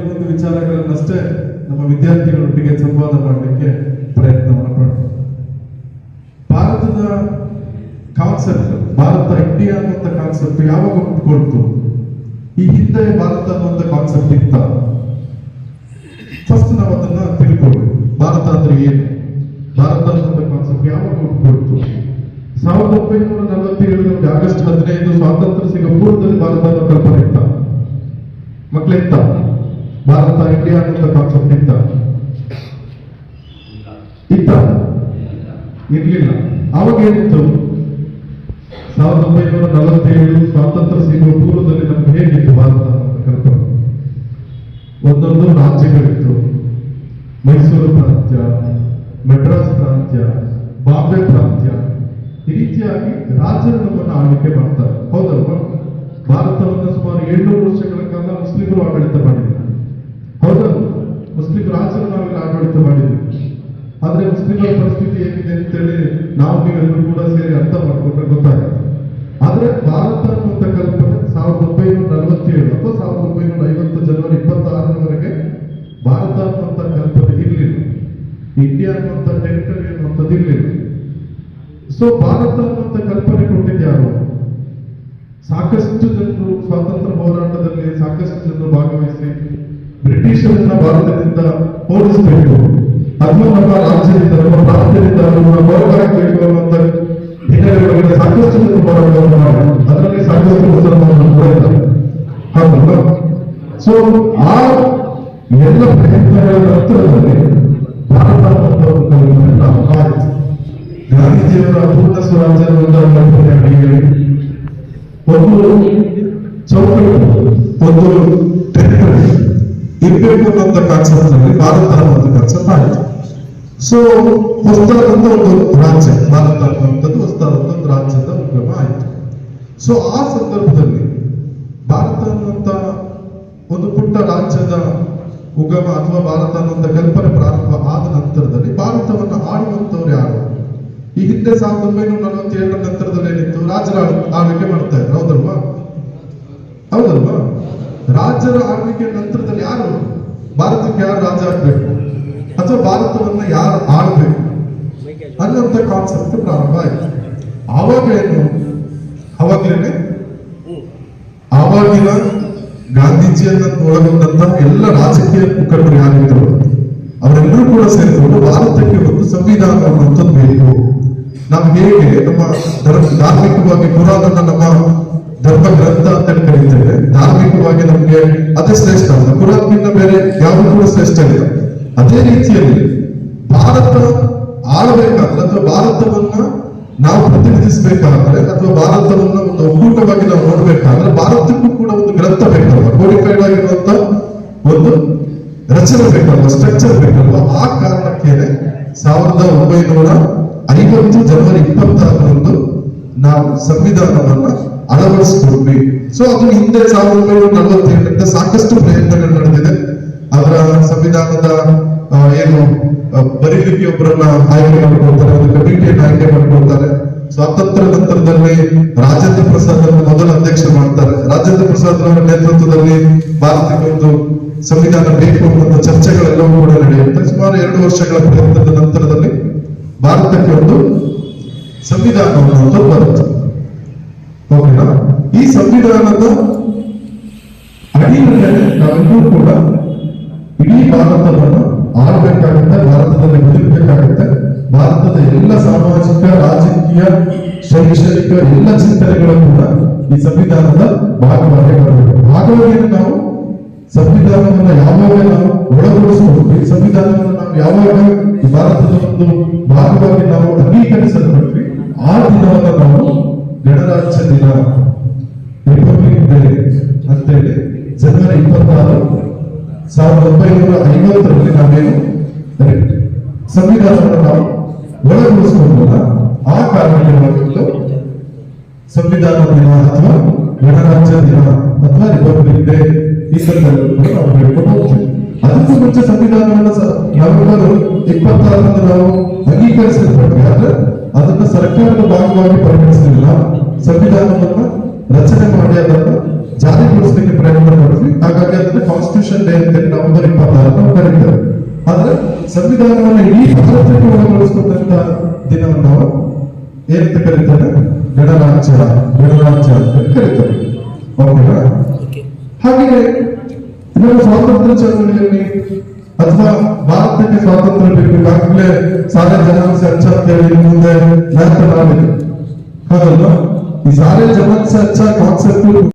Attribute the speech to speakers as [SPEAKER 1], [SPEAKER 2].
[SPEAKER 1] ಕೆಲವೊಂದು ವಿಚಾರಗಳನ್ನಷ್ಟೇ ನಮ್ಮ ವಿದ್ಯಾರ್ಥಿಗಳೊಟ್ಟಿಗೆ ಸಂವಾದ ಮಾಡಲಿಕ್ಕೆ ಪ್ರಯತ್ನವನ್ನು ಪಡ್ತೀವಿ. ಭಾರತದ ಕಾನ್ಸೆಪ್ಟ್, ಭಾರತ ಇಂಡಿಯಾ ಅನ್ನುವಂಥ ಕಾನ್ಸೆಪ್ಟ್ ಯಾವಾಗ ಹುಟ್ಟುಕೊಳ್ತು? ಈ ಹಿಂದೆ ಭಾರತ ಅನ್ನುವಂಥ ಕಾನ್ಸೆಪ್ಟ್ ಇತ್ತ? ಫಸ್ಟ್ ನಾವು ಅದನ್ನ ತಿಳ್ಕೊಳ್ಬೇಕು. ಭಾರತ ಅಂದ್ರೆ ಏನು? ಭಾರತ ಅನ್ನುವಂಥ ಕಾನ್ಸೆಪ್ಟ್ ಯಾವಾಗ ಹುಟ್ಟುಕೊಳ್ತು? 1947 ಆಗಸ್ಟ್ 15 ಸ್ವಾತಂತ್ರ್ಯ ಸಿಗೋ ಪೂರ್ವದಲ್ಲಿ ಭಾರತ ಅನ್ನೋ ಕಲ್ಪನೆ ಇತ್ತ? ಮಕ್ಕಳಿತ್ತ? ಭಾರತ ಇಂಡಿಯಾ ಅನ್ನುವಂಥ ಕಾನ್ಸೆಪ್ಟ್ ಇತ್ತ? ಇರ್ಲಿಲ್ಲ. ಅವಾಗ ಏನಿತ್ತು? 1947 ಸ್ವಾತಂತ್ರ್ಯ ಸಿಗುವ ಪೂರ್ವದಲ್ಲಿ ನಮ್ಗೆ ಹೇಗಿತ್ತು ಭಾರತ ಅನ್ನುವಂಥ ಕಲ್ಪನೆ? ಒಂದೊಂದು ರಾಜ್ಯಗಳಿತ್ತು. ಮೈಸೂರು ಪ್ರಾಂತ್ಯ, ಮೆಡ್ರಾಸ್ ಪ್ರಾಂತ್ಯ, ಬಾಂಬೆ ಪ್ರಾಂತ್ಯ, ಈ ರೀತಿಯಾಗಿ ರಾಜ್ಯರು ನಮ್ಮನ್ನು ಆಳ್ವಿಕೆ ಮಾಡ್ತಾರೆ. ಹೌದಲ್ವಾ? ಭಾರತವನ್ನು ಸುಮಾರು 700 ವರ್ಷಗಳ ಕಾಲ ಮುಸ್ಲಿಮರು ಆಡಳಿತ ಮಾಡಿದ್ರು. ಹೌದಲ್ವ? ಮುಸ್ಲಿಂ ರಾಜರು ನಾವೆಲ್ಲ ಆಡಳಿತ ಮಾಡಿದ್ವಿ. ಆದ್ರೆ ಮುಸ್ಲಿಮರ ಪರಿಸ್ಥಿತಿ ಹೇಗಿದೆ ಅಂತೇಳಿ ನಾವು ನೀವೆಲ್ಲರೂ ಕೂಡ ಸೇರಿ ಅರ್ಥ ಮಾಡ್ಕೊಂಡ್ರೆ ಗೊತ್ತಾಗುತ್ತೆ. ಆದ್ರೆ ಭಾರತ ಅನ್ನುವಂಥ ಕಲ್ಪನೆ 1947 ಅಥವಾ 1950 ಜನವರಿ 26ರವರೆಗೆ ಭಾರತ ಅನ್ನುವಂಥ ಕಲ್ಪನೆ ಇರಲಿಲ್ಲ. ಇಂಡಿಯಾ ಅನ್ನುವಂಥ ಟೆರಿಟರಿ ಅನ್ನುವಂಥದ್ದು ಇರಲಿಲ್ಲ. ಸೊ ಭಾರತ ಅನ್ನುವಂಥ ಕಲ್ಪನೆ ಕೊಟ್ಟಿದ್ಯಾರು? ಸಾಕಷ್ಟು ಜನರು ಸ್ವಾತಂತ್ರ್ಯ ಹೋರಾಟದಲ್ಲಿ ಸಾಕಷ್ಟು ಜನರು ಭಾಗವಹಿಸಿ ಬ್ರಿಟಿಷರನ್ನ ಭಾರತದಿಂದ ಓಡಿಸಬೇಕು ಅಥವಾ ನಮ್ಮ ರಾಜ್ಯದಿಂದ, ನಮ್ಮ ಪ್ರಾಂತ್ಯದಿಂದ ಹೊರಗಾಕಬೇಕು ಅನ್ನುವಂಥ ಹಿನ್ನೆಲೆಯೊಳಗಡೆ ಸಾಕಷ್ಟು ಜನರು ಹೋರಾಟವನ್ನು ಮಾಡಿ ಅದರಲ್ಲಿ ಸಾಕಷ್ಟು ಮುಸಲ್ಮಾನರು ಕೂಡ ಇದ್ದಾರೆ. ಹೌದಲ್ಲ? ಸೊ ಆ ಎಲ್ಲ ಪ್ರಯತ್ನಗಳ ನಂತರದಲ್ಲಿ ಭಾರತ ಅನ್ನುವಂಥ ಒಂದು ಕಲ್ಪನೆ ಪ್ರಾರಂಭ ಆಯಿತು. ಗಾಂಧೀಜಿಯವರ ಪೂರ್ಣ ಸ್ವರಾಜ್ಯ ಅಡಿಯಲ್ಲಿ ಒಂದು ಚೌಕಟ್ಟು, ಒಂದು ಟೆರಿಟರಿ ಇರಬೇಕು ಅನ್ನೋಂಥ ಕಾನ್ಸೆಪ್ಟ್ ನಲ್ಲಿ ಭಾರತ ಅನ್ನುವಂಥ ಕಾನ್ಸೆಪ್ಟ್ ಆಯಿತು. ಸೊ ಹೊಸದಾದಂಥ ಒಂದು ರಾಜ್ಯ ಭಾರತ ಅನ್ನುವಂಥದ್ದು ಹೊಸದಾದಂಥ ಒಂದು ರಾಜ್ಯದ ಉಗಮ ಆಯಿತು. ಸೊ ಆ ಸಂದರ್ಭದಲ್ಲಿ ಭಾರತ ಅನ್ನುವಂಥ ಒಂದು ಪುಟ್ಟ ರಾಜ್ಯದ ಉಗಮ ಅಥವಾ ಭಾರತ ಅನ್ನುವಂಥ ಕಲ್ಪನೆ ಪ್ರಾರಂಭ ಆದ ನಂತರದಲ್ಲಿ ಭಾರತವನ್ನು ಆಳುವಂಥವ್ರು ಯಾರು? ಈ ಹಿಂದೆ 1947 ನಂತರದಲ್ಲಿ ಏನಿತ್ತು? ರಾಜರ ಆಳ್ವಿಕೆ ಮಾಡ್ತಾ ಇದ್ರು. ಹೌದಲ್ವಾ? ಹೌದಲ್ವಾ? ರಾಜರ ಆಳ್ವಿಕೆ ನಂತರದಲ್ಲಿ ಯಾರು ಭಾರತಕ್ಕೆ ಯಾರು ರಾಜ ಆಗ್ಬೇಕು ಅಥವಾ ಭಾರತವನ್ನ ಯಾರು ಆಳ್ಬೇಕು ಅನ್ನುವಂಥ ಕಾನ್ಸೆಪ್ಟ್ ಪ್ರಾರಂಭ ಆಯ್ತು. ಆವಾಗೇನು? ಆವಾಗಿನ ಗಾಂಧೀಜಿಯನ್ನ ಒಳಗೊಂಡಂತ ಎಲ್ಲ ರಾಜಕೀಯ ಮುಖಂಡರು ಯಾರಿದ್ರು ಅವರೆಲ್ಲರೂ ಕೂಡ ಸೇರಿಕೊಂಡು ಭಾರತಕ್ಕೆ ಒಂದು ಸಂವಿಧಾನ ಅನ್ನುವಂಥದ್ದು ಬೇಕು. ನಾವು ಹೇಗೆ ನಮ್ಮ ಧಾರ್ಮಿಕವಾಗಿ ಕುರಾನನ್ನ ನಮ್ಮ ಧರ್ಮ ಗ್ರಂಥ ಅಂತ ಕರೀತೇವೆ, ಧಾರ್ಮಿಕವಾಗಿ ನಮ್ಗೆ ಅದೇ ಶ್ರೇಷ್ಠ ಅಲ್ಲ, ಕುರಾನ್ಗಿಂತ ಬೇರೆ ಯಾವುದು ಕೂಡ ಶ್ರೇಷ್ಠ ಇಲ್ಲ. ಅದೇ ರೀತಿಯಲ್ಲಿ ಭಾರತ ಆಳಬೇಕಾದ್ರೆ ಅಥವಾ ಭಾರತವನ್ನ ನಾವು ಪ್ರತಿನಿಧಿಸಬೇಕಾದ್ರೆ ಅಥವಾ ಭಾರತವನ್ನ ಒಂದು ಒಕ್ಕೂಟವಾಗಿ ನಾವು ನೋಡ್ಬೇಕಾದ್ರೆ ಭಾರತಕ್ಕೂ ಕೂಡ ಒಂದು ಗ್ರಂಥ ಬೇಕಲ್ವ, ಕೋಡಿಫೈಡ್ ಆಗಿರುವಂತ ಒಂದು ರಚನೆ ಬೇಕಲ್ವ, ಸ್ಟ್ರಕ್ಚರ್ ಬೇಕಲ್ವ. ಆ ಕಾರಣಕ್ಕೇನೆ 1950 ಜನವರಿ 26ರಂದು ನಾವು ಸಂವಿಧಾನವನ್ನ ಅಳವಡಿಸಿಕೊಂಡ್ವಿ. ಸೊ ಅದು ಹಿಂದೆ 1947 ಸಾಕಷ್ಟು ಪ್ರಯತ್ನಗಳು ನಡೆದಿದೆ. ಅದರ ಸಂವಿಧಾನದ ಏನು ಬರೀಲಿಕ್ಕೆ ಒಬ್ಬರನ್ನ ಆಯ್ಕೆ ಮಾಡ್ಕೊಳ್ತಾರೆ, ಒಂದು ಕಮಿಟಿಯನ್ನು ಆಯ್ಕೆ ಮಾಡ್ಕೊಳ್ತಾರೆ. ಸ್ವಾತಂತ್ರ್ಯ ನಂತರದಲ್ಲಿ ರಾಜೇಂದ್ರ ಪ್ರಸಾದ್ ಅವರ ಮೊದಲ ಅಧ್ಯಕ್ಷ ಮಾಡ್ತಾರೆ. ರಾಜೇಂದ್ರ ಪ್ರಸಾದ್ ಅವರ ನೇತೃತ್ವದಲ್ಲಿ ಭಾರತಕ್ಕೆ ಒಂದು ಸಂವಿಧಾನ ಬೇಕು ಅನ್ನುವಂಥ ಚರ್ಚೆಗಳೆಲ್ಲವೂ ಕೂಡ ನಡೆಯುತ್ತೆ. ಸುಮಾರು 2 ವರ್ಷಗಳ ಪ್ರಯತ್ನದ ನಂತರದಲ್ಲಿ ಭಾರತಕ್ಕೆ ಒಂದು ಸಂವಿಧಾನ ಬರುತ್ತೆ. ಓಕೆನಾ? ಈ ಸಂವಿಧಾನದ ಅಡಿಯಲ್ಲಿ ನಾವೆಲ್ಲರೂ ಕೂಡ ಇಡೀ ಭಾರತವನ್ನು ಆಳ್ಬೇಕಾಗುತ್ತೆ, ಭಾರತದಲ್ಲಿ ಬದುಕಬೇಕಾಗುತ್ತೆ. ಭಾರತದ ಎಲ್ಲ ಸಾಮಾಜಿಕ, ರಾಜಕೀಯ, ಶೈಕ್ಷಣಿಕ ಎಲ್ಲ ಚಿಂತನೆಗಳು ಕೂಡ ಈ ಸಂವಿಧಾನದ ಭಾಗವಾಗಿ ಬರಬೇಕು. ಹಾಗಾಗಿ ನಾವು ಸಂವಿಧಾನವನ್ನ ಯಾವಾಗ ನಾವು ಒಳಗೊಳಿಸ್ಕೊಳ್ತೀವಿ, ಸಂವಿಧಾನವನ್ನು ನಾವು ಯಾವಾಗ ಈ ಭಾರತದ ಒಂದು ಭಾಗವಾಗಿ ನಾವು ಅಂಗೀಕರಿಸಲ್ಪಟ್ವಿ, ಆ ದಿನವನ್ನು ನಾವು ಗಣರಾಜ್ಯ ದಿನ, ರಿಪಬ್ಲಿಕ್ ಡೇ ಅಂತೇಳಿ ಜನವರಿ 26, 1950ರಲ್ಲಿ ನಾವೇನು ಸಂವಿಧಾನವನ್ನು ನಾವು ಒಳಗೊಳಿಸಿಕೊಂಡಲ್ಲ, ಆ ಕಾರಣಕ್ಕೆ ಸಂವಿಧಾನ ದಿನ ಅಥವಾ ಗಣರಾಜ್ಯ ದಿನ ಅಥವಾ ರಿಪಬ್ಲಿಕ್ ಡೇ ಈ ಸಂದರ್ಭದಲ್ಲಿ ನಾವು ಹೇಳ್ಕೊಂಡು ಹೋಗ್ತೀವಿ. ಅದಕ್ಕೂ ಮುಂಚೆ ಸಂವಿಧಾನವನ್ನು ನವೆಂಬರ್ 26ರಂದು ನಾವು ಅಂಗೀಕರಿಸಲ್ಪಟ್ವಿ. ಆದ್ರೆ ಅದನ್ನ ಸರ್ಕಾರದ ಭಾಗವಾಗಿ ಪರಿಗಣಿಸಲಿಲ್ಲ. ಸಂವಿಧಾನವನ್ನ ರಚನೆ ಮಾಡಿ ಅದನ್ನು ಜಾರಿಗೊಳಿಸಲಿಕ್ಕೆ ಪ್ರಯತ್ನ ಪಡ್ತೀವಿ. ಹಾಗಾಗಿ ಅದನ್ನ ಕಾನ್ಸ್ಟಿಟ್ಯೂಷನ್ ಡೇ ಅಂತ ನವೆಂಬರ್ 26 ನಾವು ಕರೀತೇವೆ. ಆದ್ರೆ ಸಂವಿಧಾನವನ್ನು ಇಡೀ ಭಾರತಕ್ಕೆ ಒಳಗೊಳಿಸಿಕೊಂಡಂತ ದಿನವನ್ನು ನಾವು ಏನಂತ ಕರೀತಾರೆ? ಗಣರಾಜ್ಯ ಅಂತ ಕರೀತಾರೆ. ಓಕೆನಾ? ಹಾಗೆ ನಾವು ಸ್ವಾತಂತ್ರ್ಯ ಚಳವಳಿಯಲ್ಲಿ ಅಥವಾ ಭಾರತಕ್ಕೆ ಸ್ವಾತಂತ್ರ್ಯ ಬೇಕು ಈಗಾಗಲೇ ಸಾರೆ ಜನಾಂಗ ಅಚ್ಚ ಅಂತ ಹೇಳಿ ಮುಂದೆ ಮಾತನಾಡಿದ್ರು. ಹೌದಲ್ವಾ? ಈ ಸಾರೆ ಜನಾಂಗ ಅಚ್ಚ ಕಾನ್ಸೆಪ್ಟ್